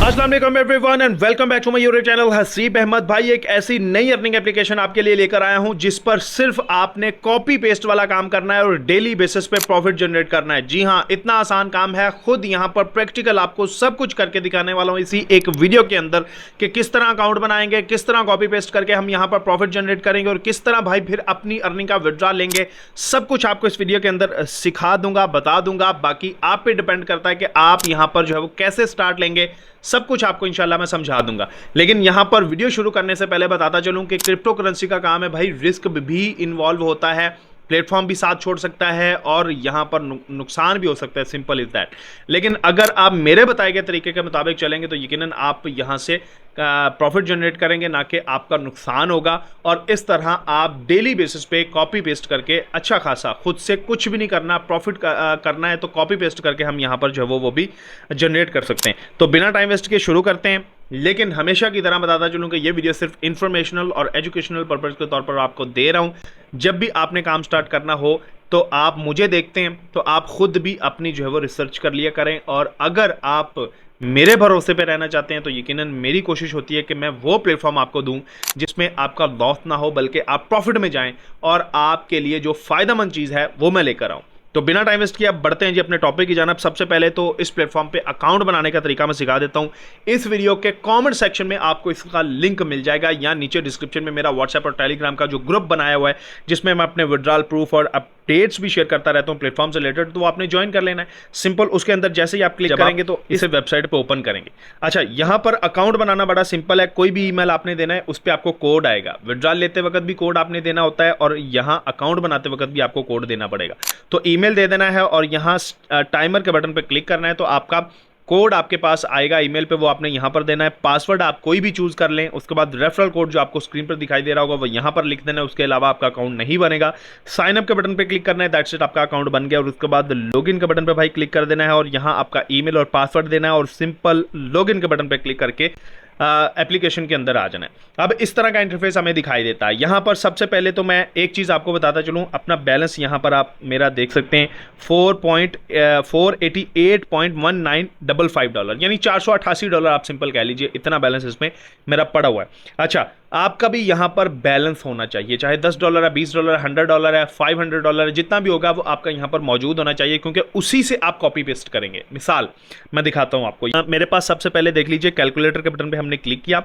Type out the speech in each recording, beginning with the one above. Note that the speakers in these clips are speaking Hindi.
अस्सलाम वालेकुम everyone and welcome back to my YouTube channel Haseeb Ahmed. भाई एक ऐसी नई अर्निंग एप्लीकेशन आपके लिए लेकर आया हूं जिस पर सिर्फ आपने कॉपी पेस्ट वाला काम करना है और डेली बेसिस पे प्रॉफिट जनरेट करना है। जी हां, इतना आसान काम है। खुद यहां पर प्रैक्टिकल आपको सब कुछ करके दिखाने वाला हूं इसी एक वीडियो के अंदर कि किस तरह अकाउंट बनाएंगे, किस तरह कॉपी पेस्ट करके हम यहां पर प्रॉफिट जनरेट करेंगे और किस तरह भाई फिर अपनी अर्निंग का विड्रॉ लेंगे। सब कुछ आपको इस वीडियो के अंदर सिखा दूंगा, बता दूंगा। बाकी आप पे डिपेंड करता है कि आप यहां पर जो है वो कैसे स्टार्ट लेंगे। सब कुछ आपको इंशाल्लाह मैं समझा दूंगा। लेकिन यहां पर वीडियो शुरू करने से पहले बताता चलूं कि क्रिप्टो करेंसी का काम है भाई, रिस्क भी इन्वॉल्व होता है, प्लेटफॉर्म भी साथ छोड़ सकता है और यहां पर नुकसान भी हो सकता है। Simple is that. लेकिन अगर आप मेरे बताए गए तरीके के मुताबिक चलेंगे तो यकीनन आप यहां से प्रॉफिट जनरेट करेंगे, ना कि आपका नुकसान होगा। और इस तरह आप डेली बेसिस पे कॉपी पेस्ट करके अच्छा खासा, खुद से कुछ भी नहीं करना, प्रॉफिट करना है तो कॉपी पेस्ट करके हम यहां पर जो है वो भी जनरेट कर सकते हैं। तो बिना टाइम वेस्ट के शुरू करते हैं। लेकिन हमेशा की तरह बताता चलूं कि ये वीडियो सिर्फ इंफॉर्मेशनल और एजुकेशनल पर्पज के तौर पर आपको दे रहा हूं। जब भी आपने काम स्टार्ट करना हो तो आप मुझे देखते हैं तो आप खुद भी अपनी जो है वो रिसर्च कर लिया करें। और अगर आप मेरे भरोसे पे रहना चाहते हैं तो यकीनन मेरी कोशिश होती है कि मैं वो प्लेटफॉर्म आपको दूं जिसमें आपका लॉस ना हो, बल्कि आप प्रॉफिट में जाएं और आपके लिए जो फायदेमंद चीज़ है वो मैं लेकर आऊं। तो बिना टाइम वेस्ट किए अब बढ़ते हैं जी अपने टॉपिक की जानब। सबसे पहले तो इस प्लेटफॉर्म पे अकाउंट बनाने का तरीका मैं सिखा देता हूं। इस वीडियो के कमेंट सेक्शन में आपको इसका लिंक मिल जाएगा, या नीचे डिस्क्रिप्शन में मेरा व्हाट्सएप और टेलीग्राम का जो ग्रुप बनाया हुआ है जिसमें मैं अपने विड्रॉल प्रूफ और अपडेट्स भी शेयर करता रहता हूं प्लेटफॉर्म से रिलेटेड, तो आपने ज्वाइन कर लेना है। सिंपल, उसके अंदर जैसे ही आप क्लिक करेंगे तो इसे वेबसाइट पर ओपन करेंगे। अच्छा, यहां पर अकाउंट बनाना बड़ा सिंपल है। कोई भी ईमेल आपने देना है, उस पर आपको कोड आएगा। विड्रॉल लेते वक्त भी कोड आपने देना होता है और यहां अकाउंट बनाते वक्त भी आपको कोड देना पड़ेगा। तो ईमेल दे देना है और यहां टाइमर के बटन पर क्लिक करना है तो आपका कोड आपके पास आएगा ईमेल पे, वो आपने यहां पर देना है। पासवर्ड आप कोई भी चूज कर लें। उसके बाद रेफरल कोड जो आपको स्क्रीन पर दिखाई दे रहा होगा वो यहां पर लिख देना है। उसके अलावा आपका अकाउंट नहीं बनेगा। साइन अप के बटन पे क्लिक करना है, दैट्स इट, आपका अकाउंट बन गया। और उसके बाद लॉगिन के बटन पे भाई क्लिक कर देना है और यहां आपका ईमेल और पासवर्ड देना है और सिंपल लॉगिन के बटन पे क्लिक करके एप्लीकेशन के अंदर आ जाना है। अब इस तरह का इंटरफेस हमें दिखाई देता है। यहां पर सबसे पहले तो मैं एक चीज़ आपको बताता चलूं, अपना बैलेंस यहां पर आप मेरा देख सकते हैं $488.1955, यानी $488 आप सिंपल कह लीजिए, इतना बैलेंस इसमें मेरा पड़ा हुआ है। अच्छा, आपका भी यहां पर बैलेंस होना चाहिए, चाहे $10 है, $20 है, $100 है, $500 है, जितना भी होगा वो आपका यहां पर मौजूद होना चाहिए, क्योंकि उसी से आप कॉपी पेस्ट करेंगे। मिसाल मैं दिखाता हूं आपको। मेरे पास सबसे पहले देख लीजिए, कैलकुलेटर के बटन पे हमने क्लिक किया।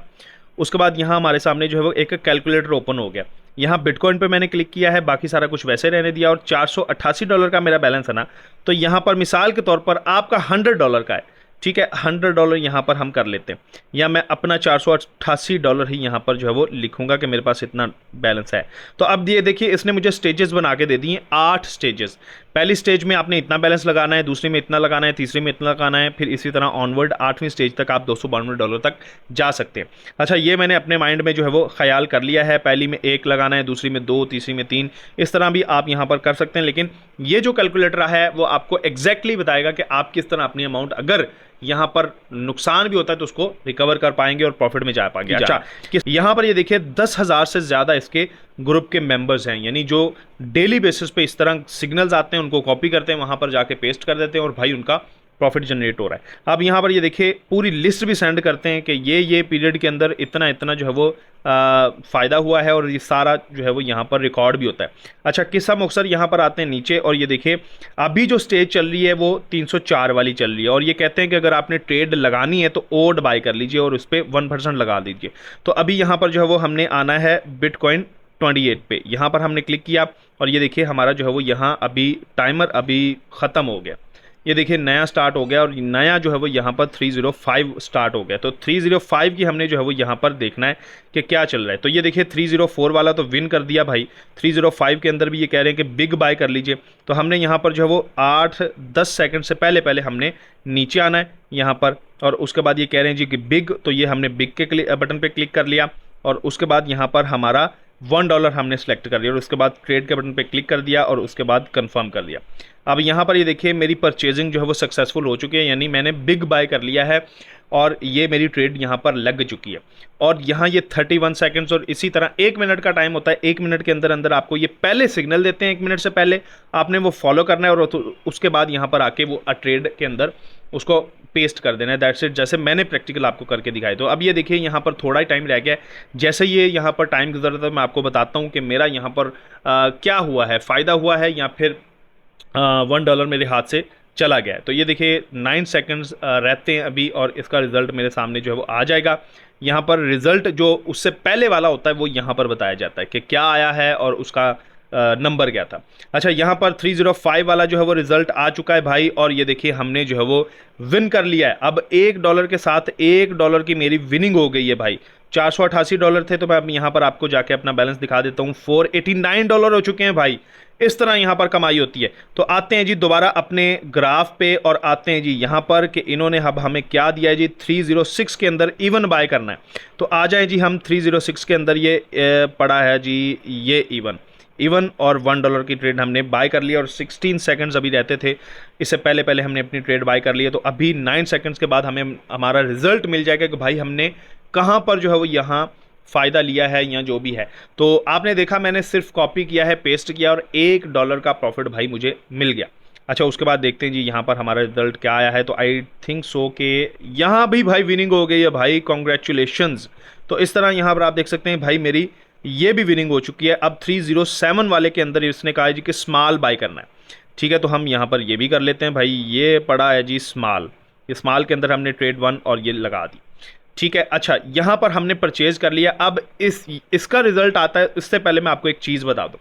उसके बाद यहां हमारे सामने जो है वो एक कैलकुलेटर ओपन हो गया। यहां बिटकॉइन पे मैंने क्लिक किया है, बाकी सारा कुछ वैसे रहने दिया और $488 का मेरा बैलेंस है ना। तो यहां पर मिसाल के तौर पर आपका $100 का है, ठीक है, $100 यहां पर हम कर लेते हैं, या मैं अपना $488 ही यहां पर जो है वो लिखूंगा कि मेरे पास इतना बैलेंस है। तो अब ये देखिए, इसने मुझे स्टेजेस बना के दे दिए, 8 स्टेजेस। पहली स्टेज में आपने इतना बैलेंस लगाना है, दूसरी में इतना लगाना है, तीसरी में इतना लगाना है, फिर इसी तरह ऑनवर्ड 8वीं स्टेज तक आप $292 तक जा सकते हैं। अच्छा, ये मैंने अपने माइंड में जो है वो ख्याल कर लिया है। पहली में 1 लगाना है, दूसरी में 2, तीसरी में 3, इस तरह भी आप यहाँ पर कर सकते हैं। लेकिन ये जो कैलकुलेटर है वो आपको एग्जैक्टली बताएगा कि आप किस तरह अपनी अमाउंट, अगर यहां पर नुकसान भी होता है तो उसको रिकवर कर पाएंगे और प्रॉफिट में जा पाएंगे। अच्छा, यहां पर ये देखिए 10,000 से ज्यादा इसके ग्रुप के मेंबर्स हैं, यानी जो डेली बेसिस पे इस तरह सिग्नल्स आते हैं उनको कॉपी करते हैं, वहां पर जाके पेस्ट कर देते हैं और भाई उनका प्रॉफिट जनरेट हो रहा है। अब यहाँ पर ये देखिए पूरी लिस्ट भी सेंड करते हैं कि ये पीरियड के अंदर इतना इतना जो है वो फ़ायदा हुआ है और ये सारा जो है वो यहाँ पर रिकॉर्ड भी होता है। अच्छा, किस्सा मुख्तसर यहाँ पर आते हैं नीचे और ये देखिए अभी जो स्टेज चल रही है वो 304 वाली चल रही है और ये कहते हैं कि अगर आपने ट्रेड लगानी है तो ओड बाय कर लीजिए और उस पर 1% लगा दीजिए। तो अभी यहाँ पर जो है वो हमने आना है बिटकॉइन 28 पे, यहाँ पर हमने क्लिक किया और ये देखिए हमारा जो है वो यहाँ अभी टाइमर अभी ख़त्म हो गया। ये देखिए नया स्टार्ट हो गया और नया जो है वो यहाँ पर 305 स्टार्ट हो गया। तो 305 की हमने जो है वो यहाँ पर देखना है कि क्या चल रहा है। तो ये देखिए 304 वाला तो विन कर दिया भाई। 305 के अंदर भी ये कह रहे हैं कि बिग बाय कर लीजिए। तो हमने यहाँ पर जो है वो 8-10 सेकंड से पहले हमने नीचे आना है यहाँ पर, और उसके बाद ये कह रहे हैं जी कि बिग, तो ये हमने बिग के बटन पर क्लिक कर लिया और उसके बाद यहाँ पर हमारा $1 हमने सेलेक्ट कर लिया और उसके बाद ट्रेड के बटन पे क्लिक कर दिया और उसके बाद कंफर्म कर दिया। अब यहाँ पर ये देखिए मेरी परचेजिंग जो है वो सक्सेसफुल हो चुकी है, यानी मैंने बिग बाय कर लिया है और ये मेरी ट्रेड यहाँ पर लग चुकी है। और यहाँ ये 31 सेकंड्स और इसी तरह 1 मिनट का टाइम होता है। 1 मिनट के अंदर अंदर आपको ये पहले सिग्नल देते हैं, 1 मिनट से पहले आपने वो फॉलो करना है और उसके बाद यहाँ पर आके वो ट्रेड के अंदर उसको पेस्ट कर देना है, दैट्स इट, जैसे मैंने प्रैक्टिकल आपको करके दिखाई। तो अब ये देखिए यहाँ पर थोड़ा ही टाइम रह गया है, जैसे ये यहाँ पर टाइम गुजर रहा था मैं आपको बताता हूँ कि मेरा यहाँ पर क्या हुआ है, फ़ायदा हुआ है या फिर $1 मेरे हाथ से चला गया है। तो ये देखिए 9 सेकंड्स रहते हैं अभी और इसका रिज़ल्ट मेरे सामने जो है वो आ जाएगा। यहाँ पर रिज़ल्ट जो उससे पहले वाला होता है वो यहाँ पर बताया जाता है कि क्या आया है और उसका नंबर क्या था। अच्छा, यहाँ पर 305 वाला जो है वो रिज़ल्ट आ चुका है भाई, और ये देखिए हमने जो है वो विन कर लिया है। अब $1 के साथ $1 की मेरी विनिंग हो गई है भाई। $488 थे, तो मैं अब यहाँ पर आपको जाके अपना बैलेंस दिखा देता हूँ। $489 हो चुके हैं भाई। इस तरह यहाँ पर कमाई होती है। तो आते हैं जी दोबारा अपने ग्राफ पे और आते हैं जी यहाँ पर कि इन्होंने अब हमें क्या दिया है जी, 306 के अंदर इवन बाय करना है। तो आ जाए जी हम 306 के अंदर, ये पड़ा है जी ये इवन और $1 की ट्रेड हमने बाय कर लिया और 16 सेकंड्स अभी रहते थे, इससे पहले पहले हमने अपनी ट्रेड बाय कर ली है। तो अभी 9 सेकंड्स के बाद हमें हमारा रिजल्ट मिल जाएगा कि भाई हमने कहाँ पर जो है वो यहाँ फ़ायदा लिया है या जो भी है। तो आपने देखा मैंने सिर्फ कॉपी किया है, पेस्ट किया और $1 का प्रॉफिट भाई मुझे मिल गया। अच्छा, उसके बाद देखते हैं जी यहाँ पर हमारा रिजल्ट क्या आया है। तो आई थिंक सो कि यहाँ भी भाई विनिंग हो गई है भाई, कॉन्ग्रेचुलेशंस। तो इस तरह यहाँ पर आप देख सकते हैं भाई मेरी ये भी विनिंग हो चुकी है। अब 307 वाले के अंदर इसने कहा है जी कि स्मॉल बाय करना है। ठीक है, तो हम यहाँ पर ये भी कर लेते हैं भाई। ये पड़ा है जी स्मॉल, ये स्मॉल के अंदर हमने ट्रेड 1 और ये लगा दी। ठीक है, अच्छा यहाँ पर हमने परचेज कर लिया। अब इसका रिजल्ट आता है, इससे पहले मैं आपको एक चीज़ बता दूँ।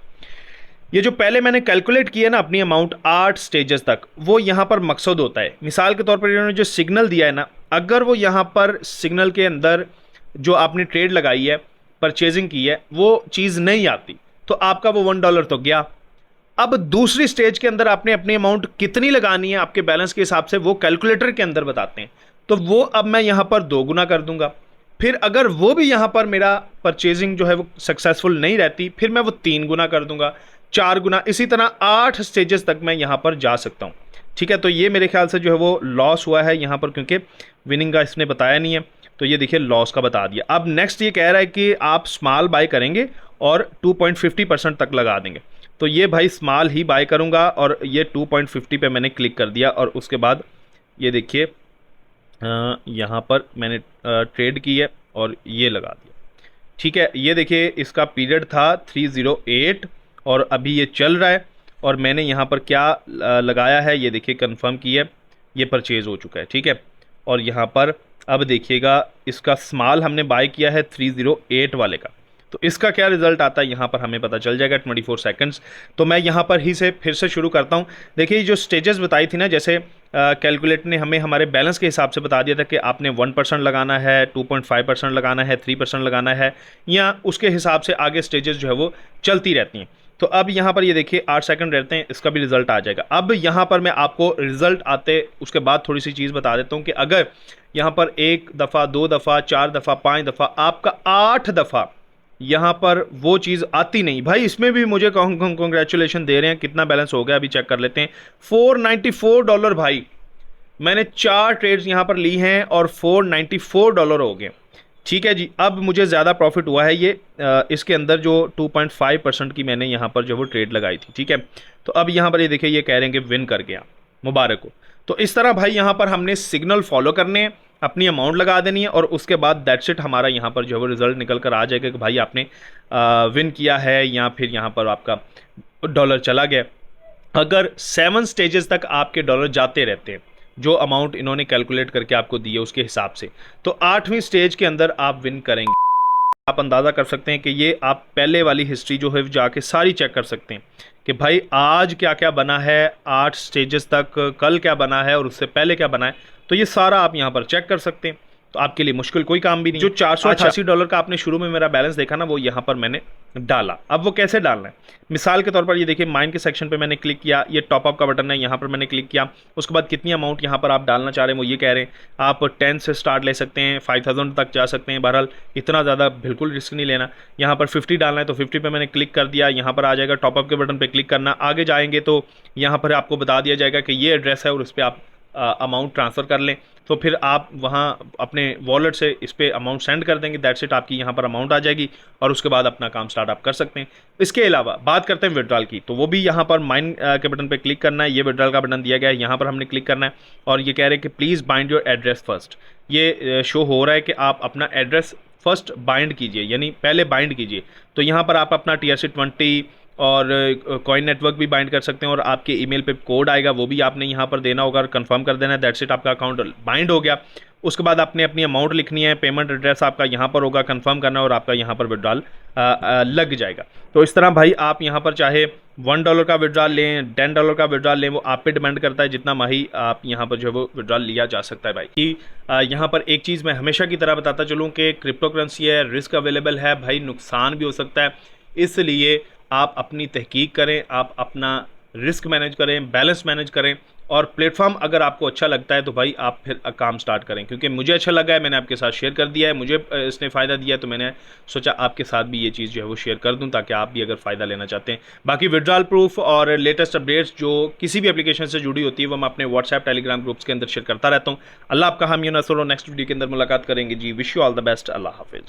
ये जो पहले मैंने कैलकुलेट किया ना अपनी अमाउंट 8 स्टेजेस तक, वो यहाँ पर मकसद होता है। मिसाल के तौर पर इन्होंने जो सिग्नल दिया है ना, अगर वो यहाँ पर सिग्नल के अंदर जो आपने ट्रेड लगाई है, परचेजिंग की है, वो चीज़ नहीं आती तो आपका वो $1 तो गया। अब दूसरी स्टेज के अंदर आपने अपनी अमाउंट कितनी लगानी है आपके बैलेंस के हिसाब से वो कैलकुलेटर के अंदर बताते हैं। तो वो अब मैं यहाँ पर 2 गुना कर दूंगा। फिर अगर वो भी यहाँ पर मेरा परचेजिंग जो है वो सक्सेसफुल नहीं रहती, फिर मैं वो 3 गुना कर दूंगा, 4 गुना, इसी तरह 8 स्टेजेस तक मैं यहाँ पर जा सकता हूँ। ठीक है, तो ये मेरे ख्याल से जो है वो लॉस हुआ है यहाँ पर, क्योंकि विनिंग का इसने बताया नहीं है। तो ये देखिए लॉस का बता दिया। अब नेक्स्ट ये कह रहा है कि आप स्मॉल बाय करेंगे और 2.50% तक लगा देंगे। तो ये भाई स्मॉल ही बाय करूँगा और ये 2.50 पे मैंने क्लिक कर दिया और उसके बाद ये देखिए यहाँ पर मैंने ट्रेड की है और ये लगा दिया। ठीक है, ये देखिए इसका पीरियड था 308 और अभी ये चल रहा है और मैंने यहाँ पर क्या लगाया है ये देखिए, कंफर्म की है, ये परचेज हो चुका है। ठीक है, और यहाँ पर अब देखिएगा इसका स्मॉल हमने बाय किया है 308 वाले का, तो इसका क्या रिजल्ट आता है यहाँ पर हमें पता चल जाएगा 24 सेकंड्स। तो मैं यहाँ पर ही से फिर से शुरू करता हूँ। देखिए जो स्टेजेस बताई थी ना, जैसे कैलकुलेटर ने हमें हमारे बैलेंस के हिसाब से बता दिया था कि आपने 1% लगाना है, 2.5% लगाना है, 3% लगाना है, या उसके हिसाब से आगे स्टेजेस जो है वो चलती रहती हैं। तो अब यहाँ पर ये देखिए 8 सेकंड रहते हैं, इसका भी रिजल्ट आ जाएगा। अब यहाँ पर मैं आपको रिजल्ट आते उसके बाद थोड़ी सी चीज़ बता देता हूँ कि अगर यहाँ पर 1 दफ़ा, 2 दफ़ा, 4 दफ़ा, 5 दफ़ा, आपका 8 दफ़ा यहाँ पर वो चीज़ आती नहीं भाई, इसमें भी मुझे कॉन्ग्रेचुलेशन दे रहे हैं। कितना बैलेंस हो गया अभी चेक कर लेते हैं। $494 भाई, मैंने 4 ट्रेड्स यहाँ पर ली हैं और $494 हो गए। ठीक है जी, अब मुझे ज़्यादा प्रॉफिट हुआ है ये इसके अंदर जो 2.5% की मैंने यहाँ पर जो वो ट्रेड लगाई थी। ठीक है, तो अब यहाँ पर ये देखिए ये कह रहे हैं कि विन कर गया, मुबारक हो। तो इस तरह भाई यहाँ पर हमने सिग्नल फॉलो करने हैं, अपनी अमाउंट लगा देनी है और उसके बाद दैट्स इट, हमारा यहाँ पर जो है वो रिजल्ट निकल कर आ जाएगा कि भाई आपने विन किया है या फिर यहाँ पर आपका डॉलर चला गया। अगर 7 स्टेजेस तक आपके डॉलर जाते रहते हैं, जो अमाउंट इन्होंने कैलकुलेट करके आपको दी है उसके हिसाब से, तो 8वीं स्टेज के अंदर आप विन करेंगे। आप अंदाज़ा कर सकते हैं कि ये आप पहले वाली हिस्ट्री जो है जाके सारी चेक कर सकते हैं कि भाई आज क्या क्या बना है 8 स्टेजेस तक, कल क्या बना है और उससे पहले क्या बना है, तो ये सारा आप यहाँ पर चेक कर सकते हैं। तो आपके लिए मुश्किल कोई काम भी नहीं। जो $488 का आपने शुरू में मेरा बैलेंस देखा ना, वो यहाँ पर मैंने डाला। अब वो कैसे डालना है, मिसाल के तौर पर ये देखिए माइन के सेक्शन पे मैंने क्लिक किया, ये टॉप अप का बटन है, यहाँ पर मैंने क्लिक किया। उसके बाद कितनी अमाउंट यहाँ पर आप डालना चाह रहे हैं वो ये कह रहे हैं। आप 10 से स्टार्ट ले सकते हैं, 5000 तक जा सकते हैं। बहरहाल इतना ज़्यादा बिल्कुल रिस्क नहीं लेना। यहाँ पर 50 डालना है तो 50 पे मैंने क्लिक कर दिया, यहाँ पर आ जाएगा टॉप अप के बटन पर क्लिक करना। आगे जाएंगे तो यहाँ पर आपको बता दिया जाएगा कि ये एड्रेस है और उस पर आप अमाउंट ट्रांसफ़र कर लें, तो फिर आप वहाँ अपने वॉलेट से इस पर अमाउंट सेंड कर देंगे, दैट्स इट, आपकी यहाँ पर अमाउंट आ जाएगी और उसके बाद अपना काम स्टार्ट आप कर सकते हैं। इसके अलावा बात करते हैं विड्रॉल की, तो वो भी यहाँ पर माइन के बटन पे क्लिक करना है। ये विड्रॉल का बटन दिया गया है, यहाँ पर हमने क्लिक करना है और ये कह रहे हैं कि please bind your address first. ये शो हो रहा है कि आप अपना एड्रेस फर्स्ट बाइंड कीजिए, यानी पहले बाइंड कीजिए। तो यहाँ पर आप अपना TRC20 और कॉइन नेटवर्क भी बाइंड कर सकते हैं और आपके ईमेल पे कोड आएगा, वो भी आपने यहाँ पर देना होगा और कंफर्म कर देना है, दैट्स इट, आपका अकाउंट बाइंड हो गया। उसके बाद आपने अपनी अमाउंट लिखनी है, पेमेंट एड्रेस आपका यहाँ पर होगा, कंफर्म करना है और आपका यहाँ पर विड्रॉल लग जाएगा। तो इस तरह भाई आप यहाँ पर चाहे $1 का विड्रॉल लें, $10 का विड्रॉल लें, वो आप पे डिपेंड करता है, जितना माही आप यहाँ पर जो है वो विड्रॉल लिया जा सकता है भाई। कि यहाँ पर एक चीज़ मैं हमेशा की तरह बताता चलूँ कि क्रिप्टो करेंसी है, रिस्क अवेलेबल है भाई, नुकसान भी हो सकता है, इसलिए आप अपनी तहकीक करें, आप अपना रिस्क मैनेज करें, बैलेंस मैनेज करें और प्लेटफॉर्म अगर आपको अच्छा लगता है तो भाई आप फिर काम स्टार्ट करें। क्योंकि मुझे अच्छा लगा है, मैंने आपके साथ शेयर कर दिया है, मुझे इसने फ़ायदा दिया है, तो मैंने सोचा आपके साथ भी ये चीज़ जो है वो शेयर कर दूं ताकि आप भी अगर फ़ायदा लेना चाहते हैं। बाकी विड्रॉल प्रूफ और लेटेस्ट अपडेट्स जो किसी भी एप्लीकेशन से जुड़ी होती है वो मैं अपने व्हाट्सएप टेलीग्राम ग्रुप्स के अंदर शेयर करता रहता हूँ। अल्लाह आपका हामी नसर, नेक्स्ट वीडियो के अंदर मुलाकात करेंगे जी। Wish you all the best, अल्लाह हाफिज़।